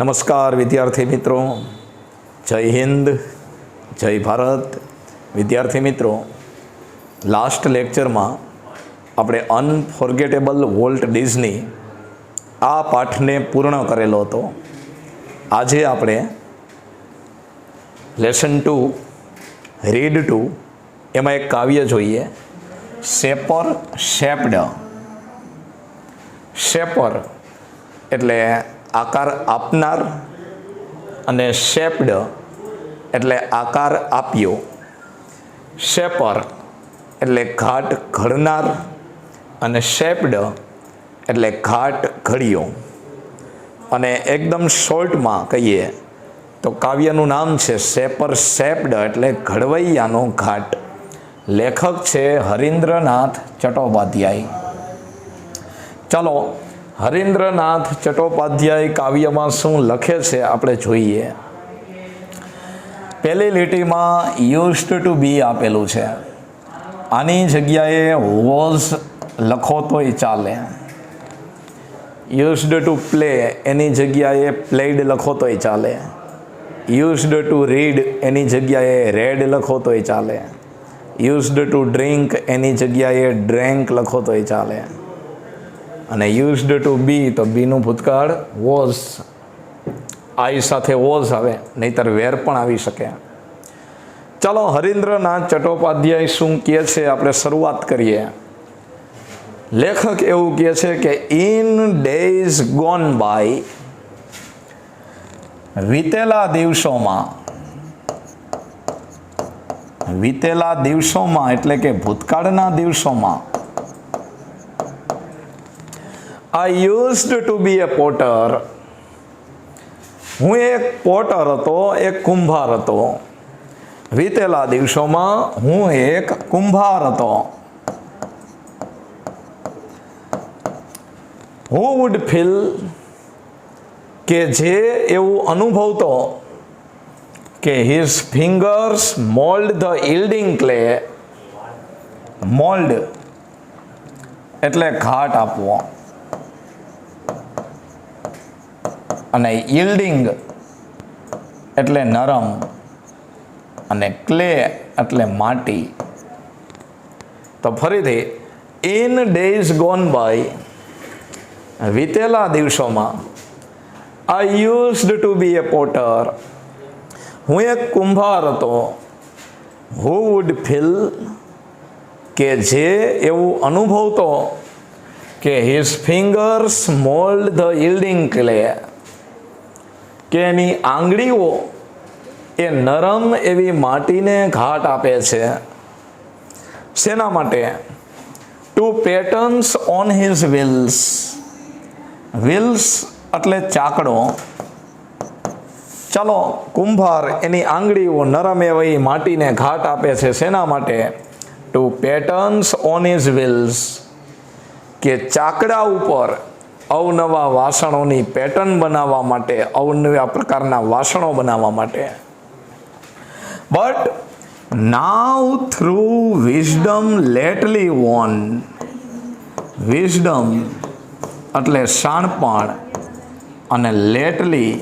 નમસ્કાર વિદ્યાર્થી મિત્રો, જય હિન્દ, જય ભારત. વિદ્યાર્થી મિત્રો, લાસ્ટ લેક્ચરમાં આપણે અનફોર્ગેટેબલ વોલ્ટ ડિઝની આ પાઠને પૂર્ણ કરેલો હતો. આજે આપણે લેસન 2 રીડ 2 એમાં એક કાવ્ય જોઈએ, શેપર શેપ્ડ. શેપર એટલે આકાર આપનાર અને શેપ્ડ એટલે આકાર આપ્યો. શેપર એટલે ઘાટ ઘડનાર અને શેપ્ડ એટલે ઘાટ ઘડ્યો. અને એકદમ શોર્ટમાં કહીએ તો કાવ્યનું નામ છે શેપર શેપ્ડ એટલે ઘડવૈયાનો ઘાટ. લેખક છે હરીન્દ્રનાથ ચટ્ટોપાધ્યાય. ચાલો, હરીન્દ્રનાથ ચટ્ટોપાધ્યાય કાવ્યમાં શું લખે છે આપણે જોઈએ. પહેલી લીટીમાં યુઝડ ટુ બી આપેલું છે. આની જગ્યાએ વોઝ લખો તોય ચાલે. યુઝડ ટુ પ્લે એની જગ્યાએ પ્લેડ લખો તોય ચાલે. યુઝડ ટુ રીડ એની જગ્યાએ રેડ લખો તોય ચાલે. યુઝડ ટુ ડ્રિંક એની જગ્યાએ ડ્રેન્ક લખો તોય ચાલે. અને યુઝડ ટુ બી તો બીનું ભૂતકાળ વોઝ, આઈ સાથે વોઝ આવે, નહીતર વેર પણ આવી શકે. ચાલો, હરીન્દ્રનાથ ચટ્ટોપાધ્યાય શું કહે છે આપણે શરૂઆત કરીએ. લેખક એવું કહે છે કે ઇન ડેઝ ગોન બાય, વીતેલા દિવસોમાં એટલે કે ભૂતકાળના દિવસોમાં, I used to be a potter. હું એક પોટર હતો, એક કુંભાર હતો. વીતેલા દિવસોમાં હું એક કુંભાર હતો. Who would feel કે જે એવું અનુભવતો કે his fingers mold the yielding clay. Mould એટલે ઘાટ આપવો અને yielding એટલે નરમ અને ક્લે એટલે માટી. તો ફરીથી, ઇન ડેઝ ગોન બાય, વીતેલા દિવસોમાં, I used to be a potter, હું એક કુંભાર હતો. હુ વુડ ફીલ કે જે એવું અનુભવતો કે his fingers mould the yielding clay, કે એની આંગળીઓ એ નરમ એવી માટીને ઘાટ આપે છે. શેના માટે? To patterns on his wheels. Wheels એટલે ચાકડો. ચાલો, કુંભાર એની આંગળીઓ નરમ એવી માટીને ઘાટ આપે છે. શેના માટે? To patterns on his wheels, કે ચાકડા ઉપર અવનવા વાસણોની પેટર્ન બનાવવા માટે, અવનવા પ્રકારના વાસણો બનાવવા માટે. But now through wisdom lately won. Wisdom એટલે શાણપણ અને લેટલી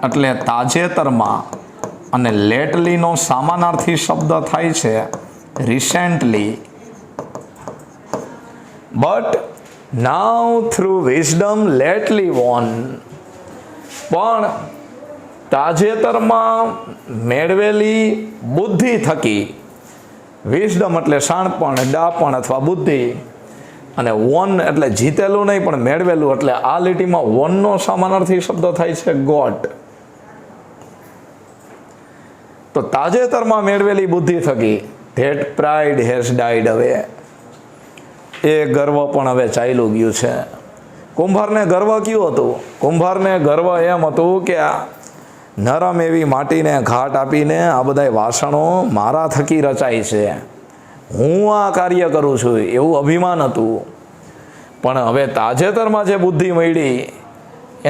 એટલે તાજેતરમાં, અને લેટલીનો સમાનાર્થી શબ્દ થાય છે recently. But now through wisdom lately won, પણ તાજેતરમાં મેળવેલી બુદ્ધિ થકી. વિઝડમ એટલે શાણપણ, ડાપણ અથવા બુદ્ધિ, અને વોન એટલે જીતેલું નહીં પણ મેળવેલું. એટલે આ લીટીમાં વોનનો સમાનાર્થી શબ્દ થાય છે ગોટ. તો તાજેતરમાં મેળવેલી બુદ્ધિ થકી, ધેટ પ્રાઇડ હેઝ ડાઈડ અવે, એ ગર્વ પણ હવે ચાલ્યું ગયું છે. કુંભારને ગર્વ કયું હતું? કુંભારને ગર્વ એમ હતું કે આ નરમ એવી માટીને ઘાટ આપીને આ બધા વાસણો મારા થકી રચાય છે, હું આ કાર્ય કરું છું, એવું અભિમાન હતું. પણ હવે તાજેતરમાં જે બુદ્ધિ મળી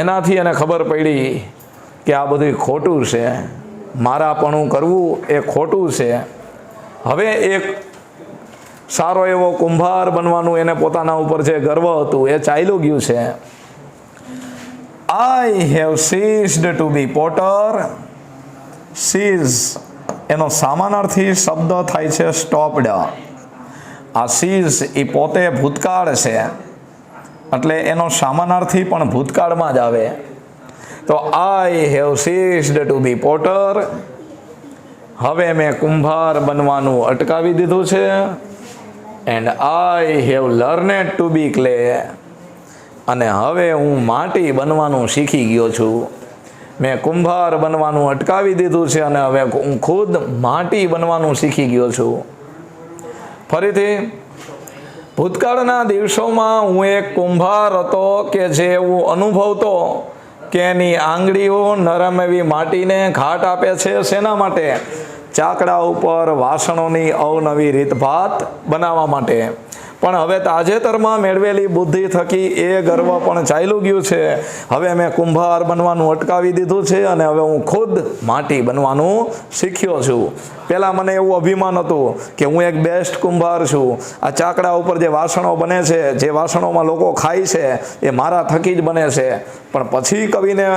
એનાથી એને ખબર પડી કે આ બધું ખોટું છે, મારાપણું કરવું એ ખોટું છે. હવે એક સારો એવો કુંભાર બનવાનું એને પોતાના ઉપર જે ગર્વ હતું એ ચાલ્યું ગયું છે. I have ceased to be potter. Cease એનો સમાનાર્થી શબ્દ થાય છે સ્ટોપ્ડ. આ સીઝ એ પોતે ભૂતકાળ છે એટલે એનો સમાનાર્થી પણ ભૂતકાળમાં જ આવે. તો I have ceased to be potter. હવે મેં કુંભાર બનવાનું અટકાવી દીધું છે. And I have learned to be clay. અને હવે હું માટી બનવાનું શીખી ગયો છું. મેં કુંભાર બનવાનું અટકાવી દીધું છે અને હવે હું ખુદ માટી બનવાનું શીખી ગયો છું. ફરીથી, ભૂતકાળના દિવસોમાં હું એક કુંભાર હતો કે જે એવું અનુભવતો કે એની આંગળીઓ નરમ એવી માટીને ઘાટ આપે છે. શેના માટે? ચાકડા ઉપર વાસણોની અવનવી રીતભાત બનાવવા માટે. પણ હવે તાજેતરમાં મેળવેલી બુદ્ધિ થકી એ ગર્વ પણ ચાલ્યું ગયું છે. હવે મેં કુંભાર બનવાનું અટકાવી દીધું છે અને હવે હું ખુદ માટી બનવાનું શીખ્યો છું. પહેલાં મને એવું અભિમાન હતું કે હું એક બેસ્ટ કુંભાર છું. આ ચાકડા ઉપર જે વાસણો બને છે, જે વાસણોમાં લોકો ખાય છે, એ મારા થકી જ બને છે. પણ પછી કવિને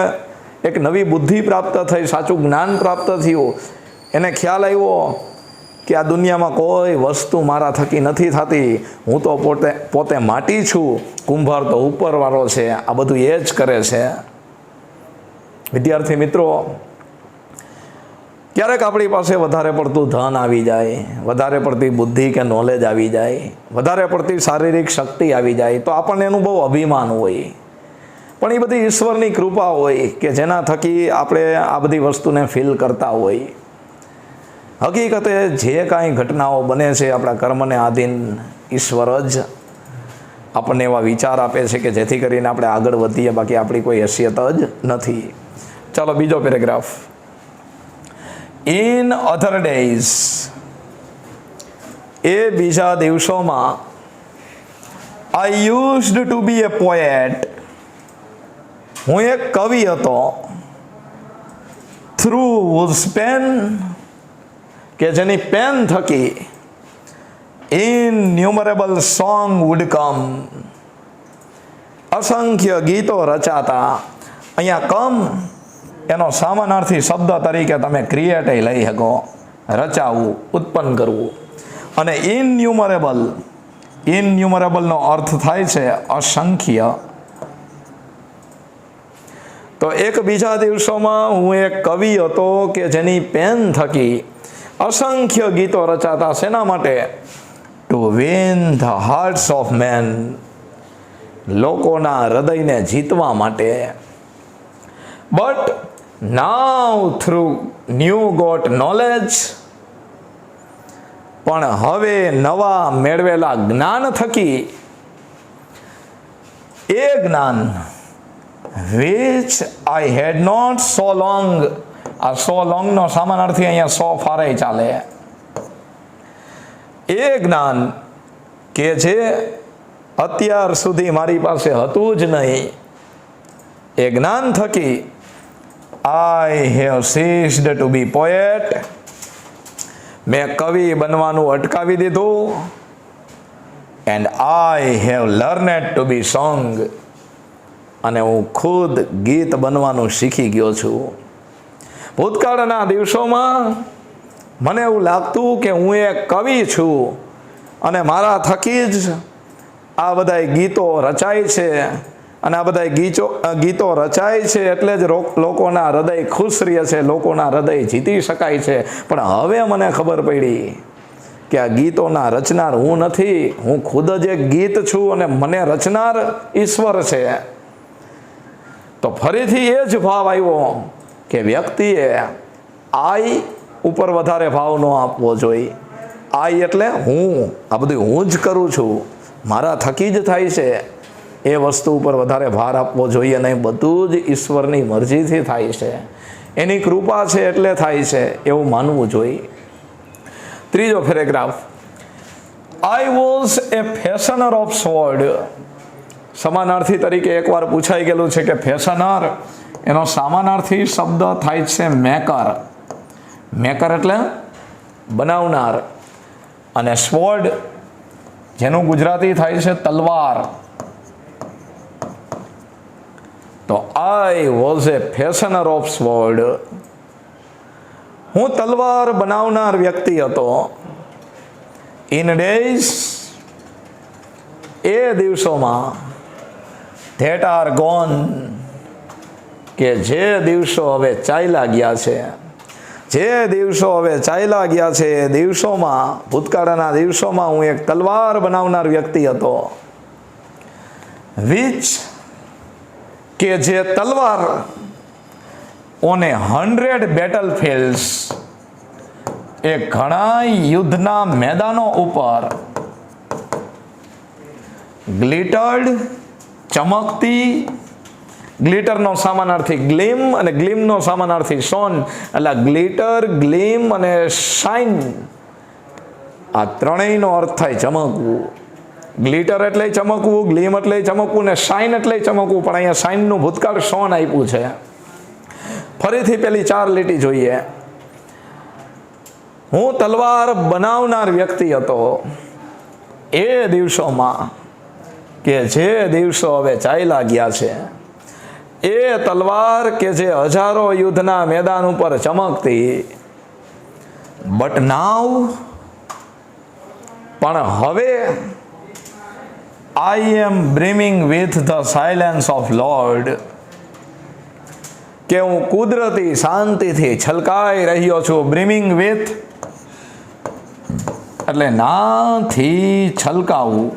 એક નવી બુદ્ધિ પ્રાપ્ત થઈ, સાચું જ્ઞાન પ્રાપ્ત થયું. એને ખ્યાલ આવ્યો કે આ દુનિયામાં કોઈ વસ્તુ મારા થકી નથી થતી. હું તો પોતે માટી છું, કુંભાર તો ઉપરવાળો છે. આ બધું એ જ કરે છે. વિદ્યાર્થી મિત્રો, ક્યારેક આપણી પાસે વધારે પડતું ધન આવી જાય, વધારે પડતી બુદ્ધિ કે નોલેજ આવી જાય, વધારે પડતી શારીરિક શક્તિ આવી જાય તો આપણને એનું બહુ અભિમાન હોય. પણ એ બધી ઈશ્વરની કૃપા હોય કે જેના થકી આપણે આ બધી વસ્તુને ફીલ કરતા હોય. હકીકતે જે કાંઈ ઘટનાઓ બને છે આપણા કર્મને આધીન ઈશ્વર જ આપણને એવા વિચાર આપે છે કે જેથી કરીને આપણે આગળ વધીએ, બાકી આપણી કોઈ હેસિયત જ નથી. ચાલો બીજો પેરેગ્રાફ. In other days. એ બીજા દિવસોમાં I used to be a poet. હું એક કવિ હતો. થ્રુ હુઝ પેન, કે જેની પેન થકી ઇન્યુમરેબલ સોંગ વુડ કમ. અસંખ્ય ગીતો રચાતા. અહીંયા કમ એનો સમાનાર્થી શબ્દ તરીકે તમે ક્રિએટ લઈ શકો. રચાવવું, ઉત્પન્ન કરવું. અને ઇન્યુમરેબલનો અર્થ થાય છે અસંખ્ય. તો એક બીજા દિવસોમાં હું એક કવિ હતો કે જેની પેન થકી અસંખ્ય ગીતો રચાતા. શેના માટે? To win the hearts of men. લોકોના હૃદયને જીતવા માટે. But now through new got knowledge. પણ હવે નવા મેળવેલા જ્ઞાન થકી, એ જ્ઞાન which I had not so long. આ સો લોંગનો સમાનાર્થી અહીંયા સો ફારે ચાલે. એ જ્ઞાન કે જે અત્યાર સુધી મારી પાસે હતું જ નહીં, એ જ્ઞાન થકી I have ceased to be poet. મેં કવિ બનવાનું અટકાવી દીધું. And I have learned to be song. અને હું ખુદ ગીત બનવાનું શીખી ગયો છું. ભૂતકાળના દિવસોમાં મને એવું લાગતું કે હું એક કવિ છું અને મારા થકી જ આ બધા ગીતો રચાય છે. અને આ બધા ગીતો રચાય છે એટલે જ લોકોના હૃદય ખુશ રહે છે, લોકોના હૃદય જીતી શકાય છે. પણ હવે મને ખબર પડી કે આ ગીતોના રચનાર હું નથી, હું ખુદ જ એક ગીત છું અને મને રચનાર ઈશ્વર છે. તો ફરીથી એ જ ભાવ આવ્યો કે વ્યક્તિએ આઈ ઉપર વધારે ભાવ ન આપવો જોઈએ. આઈ એટલે હું, આ બધું હું જ કરું છું, મારા થકી જ થાય છે, એ વસ્તુ ઉપર વધારે ભાર આપવો જોઈએ નહીં. બધું જ ઈશ્વરની મરજીથી થાય છે, એની કૃપા છે એટલે થાય છે, એવું માનવું જોઈએ. ત્રીજો paragraph. I was a fashioner of sword. સમાનાર્થી તરીકે એકવાર પૂછાઈ ગયેલું છે કે ફેશનર એનો સમાનાર્થી શબ્દ થાય છે મેકર. મેકર એટલે બનાવનાર. અને સ્વર્ડ જેનું ગુજરાતી થાય છે તલવાર. તો આઈ was a fashioner of sword. હું તલવાર બનાવનાર વ્યક્તિ હતો. ઇન ડેઝ, એ દિવસોમાં, ધેટ આર ગોન, કે જે દિવસો હવે ચાલ્યા ગયા છે, જે દિવસો હવે ચાલ્યા ગયા છે એ દિવસોમાં, ભૂતકાળના દિવસોમાં હું એક તલવાર બનાવનાર વ્યક્તિ હતો. વિચ, કે જે તલવાર ઓન એ 100 બેટલફિલ્ડ્સ, એ ઘણા યુદ્ધના મેદાનો ઉપર, ગ્લિટર્ડ, ચમકતી, ગ્લિટરનો સમાનાર્થી ગ્લીમ અને ગ્લીમનો સમાનાર્થી શોન, એટલે ગ્લિટર, ગ્લીમ અને શાઇન, આ ત્રણેયનો અર્થ થાય ચમકવું. ગ્લિટર એટલે ચમકવું, ગ્લીમ એટલે ચમકવું ને શાઇન એટલે ચમકવું, પણ અહીંયા શાઇનનું ભૂતકાળ શોન આપ્યું છે. ફરીથી પેલી 4 લીટી જોઈએ. હું તલવાર બનાવનાર વ્યક્તિ હતો એ દિવસોમાં, કે જે દિવસો હવે ચાલ્યા ગયા છે, એ તલવાર કે જે હજારો યુદ્ધના મેદાન ઉપર ચમકતી. બટ નાવ, પણ હવે, I am brimming with the silence of lord, કે હું કુદરતી શાંતિથી છલકાઈ રહ્યો છું. બ્રીમિંગ વિથ એટલે નાથી છલકાવું.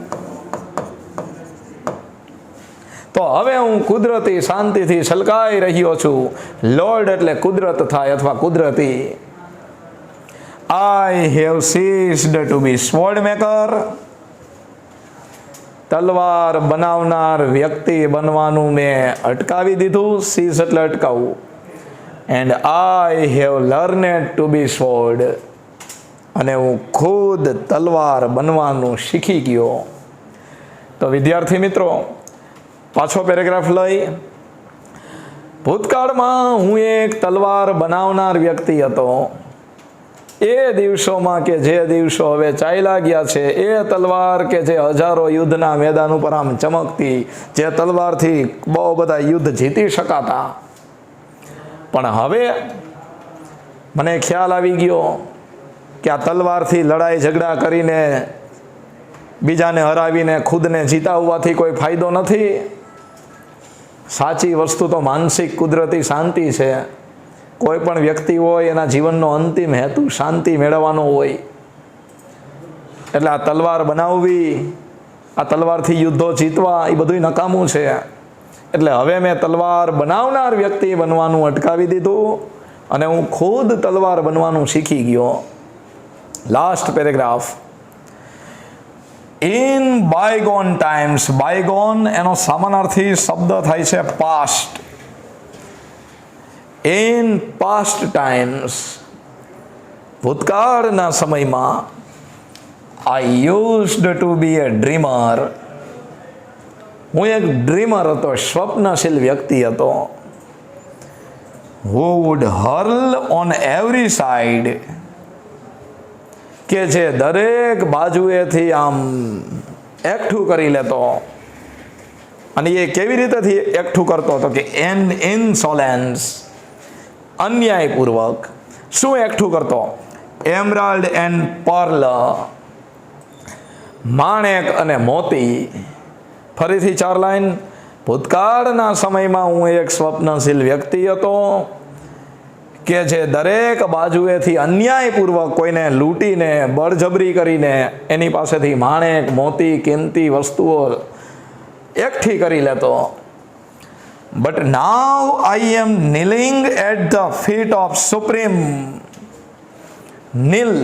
તો હવે હું કુદરતી શાંતિથી છલકાઈ રહ્યો છું. લોર્ડ એટલે કુદરત થાય અથવા કુદરતી. I have ceased to be sword maker, તલવાર બનાવનાર વ્યક્તિ બનવાનું મેં અટકાવી દીધું. સીઝ એટલે અટકાવવું. And I have learned to be sword, અને હું ખુદ તલવાર બનવાનું શીખી ગયો. તો વિદ્યાર્થી મિત્રો, પાછો પેરેગ્રાફ લઈ. ભૂતકાળમાં હું એક તલવાર બનાવનાર વ્યક્તિ હતો. એ દિવસોમાં કે જે દિવસો હવે ચાલ્યા ગયા છે, એ તલવાર કે જે હજારો યુદ્ધના મેદાન ઉપર આમ ચમકતી, જે તલવારથી બહુ બધા યુદ્ધ જીતી શકાતા. પણ હવે મને ખ્યાલ આવી ગયો કે આ તલવારથી લડાઈ ઝઘડા કરીને, બીજાને હરાવીને ખુદને જીતાવવાથી કોઈ ફાયદો નથી. સાચી વસ્તુ તો માનસિક કુદરતી શાંતિ છે. કોઈ પણ વ્યક્તિ હોય એના જીવનનો અંતિમ હેતુ શાંતિ મેળવવાનો હોય. એટલે આ તલવાર બનાવવી, આ તલવારથી યુદ્ધો જીતવા, એ બધું નકામું છે. એટલે હવે મેં તલવાર બનાવનાર વ્યક્તિ બનવાનું અટકાવી દીધું અને હું ખુદ તલવાર બનવાનું શીખી ગયો. Last paragraph. In bygone times, bygone એનો સમાનાર્થી શબ્દ થાય છે પાસ્ટ. ઇન પાસ્ટ ટાઈમ્સ, ભૂતકાળના સમયમાં, I used to be a dreamer, હું એક ડ્રીમર હતો, સ્વપ્નશીલ વ્યક્તિ હતો. Who would hurl on every side, કે જે દરેક બાજુએથી આમ એકઠું કરી લેતો. અને એ કેવી રીતેથી એકઠું કરતો હતો કે ઇનસોલેન્સ, અન્યાયપૂર્વક. શું એકઠું કરતો? એમરાલ્ડ એન્ડ પર્લ, માણેક અને મોતી. ફરીથી 4 લાઈન. ભૂતકાળના સમયમાં હું એક સ્વપ્નશીલ વ્યક્તિ હતો કે જે દરેક બાજુએથી અન્યાયપૂર્વક કોઈને લૂંટીને, બળજબરી કરીને એની પાસેથી માણેક, મોતી, કિંમતી વસ્તુઓ એકઠી કરી લેતો. But now I am kneeling at the feet of supreme. Kneel,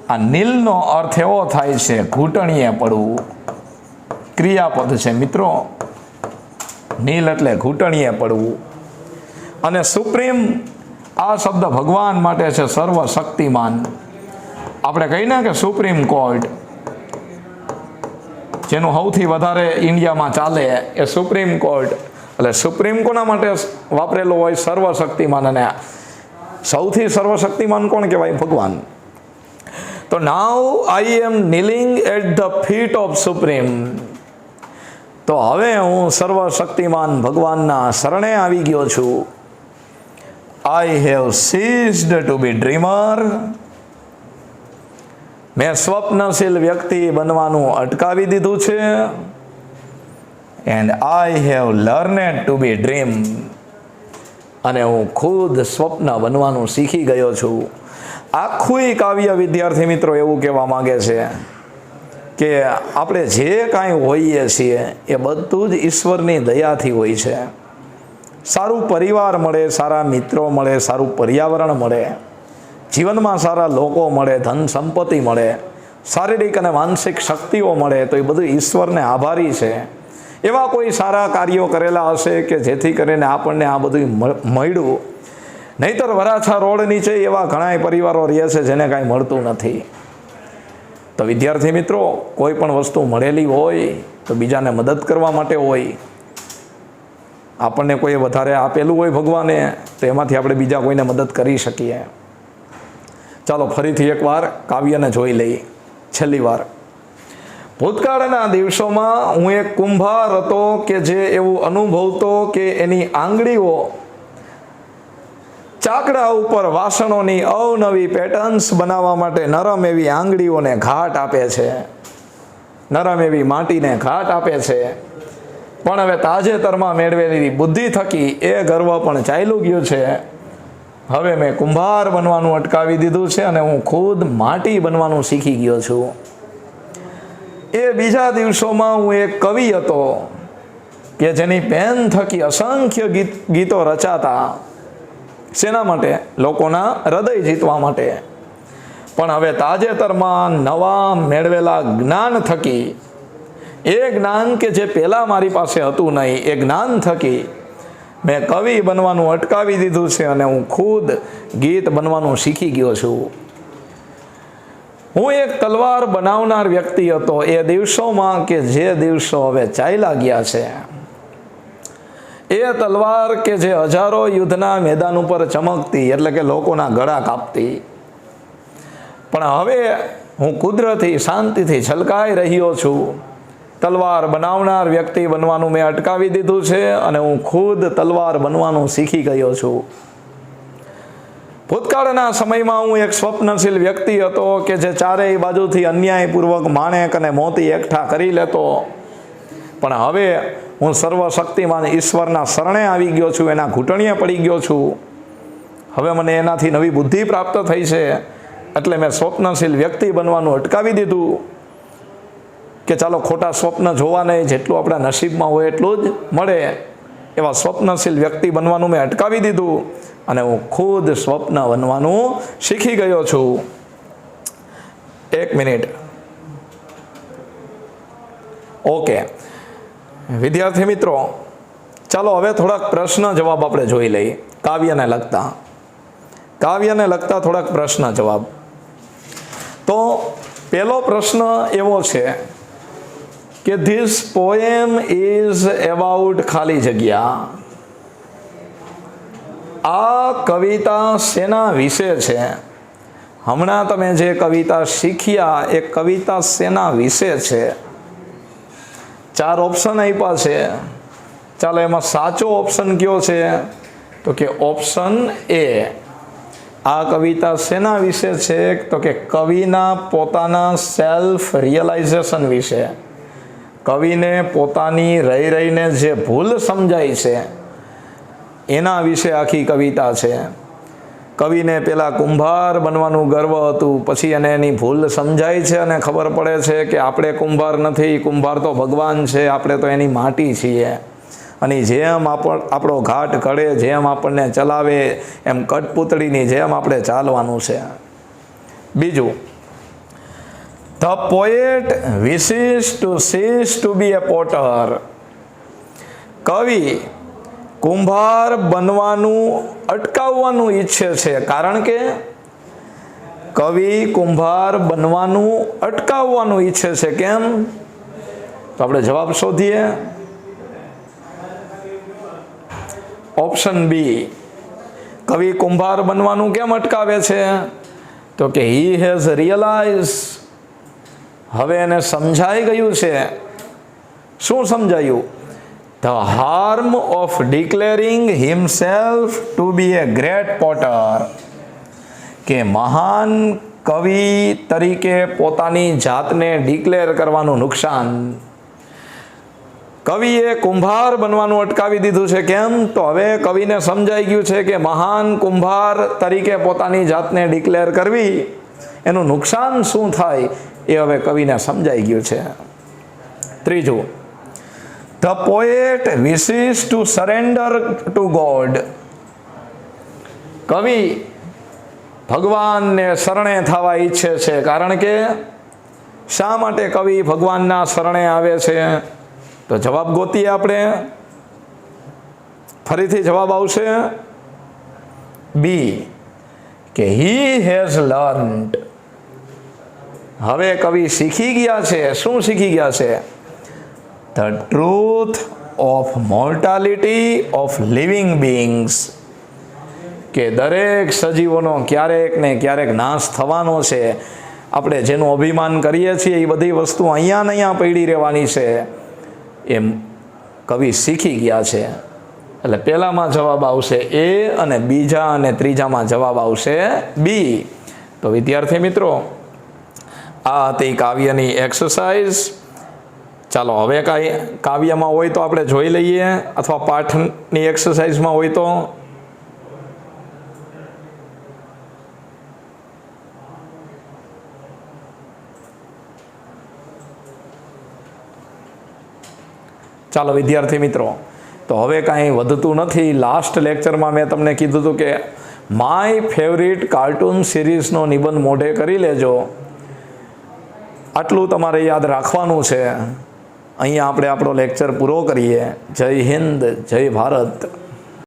આ નીલનો અર્થ એવો થાય છે ઘૂંટણીએ પડવું. ક્રિયાપદ છે મિત્રો. નીલ એટલે ઘૂંટણીએ પડવું. અને સુપ્રીમ, આ શબ્દ ભગવાન માટે છે, સર્વશક્તિમાન. આપણે કહીને કે સુપ્રીમ કોર્ટ, જેનું સૌથી વધારે ઇન્ડિયામાં ચાલે એ સુપ્રીમ કોર્ટ. એટલે સુપ્રીમ કોના માટે વાપરેલો હોય? સર્વશક્તિમાન. અને સૌથી સર્વશક્તિમાન કોણ કહેવાય? ભગવાન. તો now I am kneeling at the feet of supreme. તો હવે હું સર્વશક્તિમાન ભગવાનના શરણે આવી ગયો છું. I have ceased to be dreamer. મેં સ્વપ્નશીલ વ્યક્તિ બનવાનું અટકાવી દીધું છે. And I have learned to be dream. અને હું ખુદ સ્વપ્ન બનવાનું શીખી ગયો છું. આખું કાવ્ય વિદ્યાર્થી મિત્રો એવું કહેવા માંગે છે કે આપણે જે કાંઈ હોઈએ છીએ એ બધું જ ઈશ્વરની દયાથી હોય છે. સારું પરિવાર મળે, સારા મિત્રો મળે, સારું પર્યાવરણ મળે, જીવનમાં સારા લોકો મળે, ધન સંપત્તિ મળે, શારીરિક અને માનસિક શક્તિઓ મળે, તો એ બધું ઈશ્વરને આભારી છે. એવા કોઈ સારા કાર્યો કરેલા હશે કે જેથી કરીને આપણને આ બધું મળ્યું. નહીંતર વરાછા રોડ નીચે એવા ઘણા પરિવારો રહે છે જેને કાંઈ મળતું નથી. તો વિદ્યાર્થી મિત્રો, કોઈ પણ વસ્તુ મળેલી હોય તો બીજાને મદદ કરવા માટે હોય. આપણને કોઈ વધારે આપેલું હોય ભગવાને, તો એમાંથી આપણે બીજા કોઈને મદદ કરી શકીએ. ચાલો ફરીથી એકવાર કાવ્યને જોઈ લઈએ છેલ્લી વાર. ભૂતકાળના દિવસોમાં હું એક કુંભાર હતો કે જે એવું અનુભવતો કે એની આંગળીઓ ચાકડા ઉપર વાસણોની અવનવી પેટર્ન્સ બનાવવા માટે નરમ એવી આંગળીઓને ઘાટ આપે છે, નરમ એવી માટીને ઘાટ આપે છે. પણ હવે તાજેતરમાં મેળવેલી બુદ્ધિ થકી એ ગર્વ પણ ચાલ્યું ગયું છે. હવે મેં કુંભાર બનવાનું અટકાવી દીધું છે અને હું ખુદ માટી બનવાનું શીખી ગયો છું. એ બીજા દિવસોમાં હું એક કવિ હતો કે જેની પેન થકી અસંખ્ય ગીતો રચાતા. શેના માટે? લોકોના હૃદય જીતવા માટે. પણ હવે તાજેતરમાં નવા મેળવેલા જ્ઞાન થકી, એ જ્ઞાન કે જે પહેલાં મારી પાસે હતું નહીં, એ જ્ઞાન થકી મેં કવિ બનવાનું અટકાવી દીધું છે અને હું ખુદ ગીત બનવાનું શીખી ગયો છું. હું એક તલવાર બનાવનાર વ્યક્તિ હતો એ દિવસોમાં કે જે દિવસો હવે ચાલ્યા ગયા છે. એ તલવાર કે જે હજારો યુદ્ધના મેદાન ઉપર ચમકતી, એટલે કે લોકોના ગળા કાપતી. પણ હવે હું કુદરતી શાંતિથી છલકાઈ રહ્યો છું. તલવાર બનાવનાર વ્યક્તિ બનવાનું મેં અટકાવી દીધું છે અને હું ખુદ તલવાર બનવાનું શીખી ગયો છું. ભૂતકાળના સમયમાં હું એક સ્વપ્નશીલ વ્યક્તિ હતો કે જે ચારેય બાજુથી અન્યાયપૂર્વક માણેક અને મોતી એકઠા કરી લેતો. પણ હવે હું સર્વશક્તિમાન ઈશ્વરના શરણે આવી ગયો છું, એના ઘૂંટણીએ પડી ગયો છું. હવે મને એનાથી નવી બુદ્ધિ પ્રાપ્ત થઈ છે, એટલે મેં સ્વપ્નશીલ વ્યક્તિ બનવાનું અટકાવી દીધું કે ચાલો ખોટા સ્વપ્ન જોવા નહીં, જેટલું આપણા નસીબમાં હોય એટલું જ મળે. એવા સ્વપ્નશીલ વ્યક્તિ બનવાનું મેં અટકાવી દીધું અને હું ખુદ સ્વપ્ન બનવાનું શીખી ગયો છું. એક મિનિટ. ઓકે વિદ્યાર્થી મિત્રો, ચાલો હવે થોડાક પ્રશ્ન જવાબ આપણે જોઈ લઈએ. કાવ્યને લગતા થોડાક પ્રશ્ન જવાબ. તો પહેલો પ્રશ્ન એવો છે કે ધીસ પોએમ ઇઝ અબાઉટ ખાલી જગ્યા. આ કવિતા શેના વિશે છે? હમણાં તમે જે કવિતા શીખ્યા એ કવિતા શેના વિશે છે? 4 ઓપ્શન આપ્યા છે. ચાલો એમાં સાચો ઓપ્શન કયો છે? તો કે ઓપ્શન એ. આ કવિતા શેના વિશે છે? તો કે કવિના પોતાના સેલ્ફ રિયલાઇઝેશન વિશે. કવિને પોતાની રહીને જે ભૂલ સમજાય છે એના વિશે આખી કવિતા છે. કવિને પેલા કુંભાર બનવાનું ગર્વ હતું, પછી એને એની ભૂલ સમજાય છે અને ખબર પડે છે કે આપણે કુંભાર નથી, કુંભાર તો ભગવાન છે, આપણે તો એની માટી છીએ. અને જેમ આપણો ઘાટ ઘડે, જેમ આપણને ચલાવે એમ કઠપૂતળીની જેમ આપણે ચાલવાનું છે. બીજું, the poet wishes to cease to be a potter. કવિ કુંભાર બનવાનું અટકાવવાનું ઈચ્છે છે, કારણ કે કવિ કુંભાર બનવાનું અટકાવવાનું ઈચ્છે છે. કેમ? તો આપણે જવાબ શોધીએ. Option B. કવિ કુંભાર બનવાનું કેમ અટકાવે છે? તો કે હી હેઝ રિયલાઇઝ, હવે એને સમજાઈ ગયું છે શું સમજાયું? The harm of declaring himself to be a great potter, કે મહાન કવિ તરીકે પોતાની જાતને ડિક્લેર કરવાનું નુકસાન. કવિએ કુંભાર બનવાનું અટકાવી દીધું છે. કેમ? તો હવે કવિને સમજાઈ ગયું છે કે મહાન કુંભાર તરીકે પોતાની જાતને ડિક્લેર કરવી એનું નુકસાન શું થાય એ હવે કવિને સમજાઈ ગયું છે. ત્રીજું, the poet wishes to surrender to God. કવિ ભગવાનને શરણે થવા ઈચ્છે છે. કારણ કે શા માટે કવિ ભગવાનના શરણે આવે છે? તો જવાબ ગોતીએ આપણે. ફરીથી જવાબ આવશે બી, કે હી હેઝ લર્ન્ડ. હવે કવિ શીખી ગયા છે. શું શીખી ગયા છે? The truth of mortality of living beings, કે દરેક સજીવોનો ક્યારેક ને ક્યારેક નાશ થવાનો છે. આપણે જેનું અભિમાન કરીએ છીએ એ બધી વસ્તુ અહીંયા ને અહીંયા પડી રહેવાની છે, એમ કવિ શીખી ગયા છે. એટલે પહેલામાં જવાબ આવશે એ, અને બીજા અને ત્રીજામાં જવાબ આવશે બી. તો વિદ્યાર્થી મિત્રો, આ હતી કાવ્યની એક્સરસાઇઝ. ચાલો હવે કાંઈ કાવ્યમાં હોય તો આપણે જોઈ લઈએ, અથવા પાઠની એક્સરસાઇઝમાં હોય તો. ચાલો વિદ્યાર્થી મિત્રો, તો હવે કાંઈ વધતું નથી. લાસ્ટ લેક્ચરમાં મેં તમને કીધું હતું કે માય ફેવરિટ કાર્ટૂન સિરીઝનો નિબંધ મોઢે કરી લેજો. આટલું તમારે યાદ રાખવાનું છે. અહીંયા આપણે આપણો લેક્ચર પૂરો કરીએ. જય હિન્દ, જય ભારત.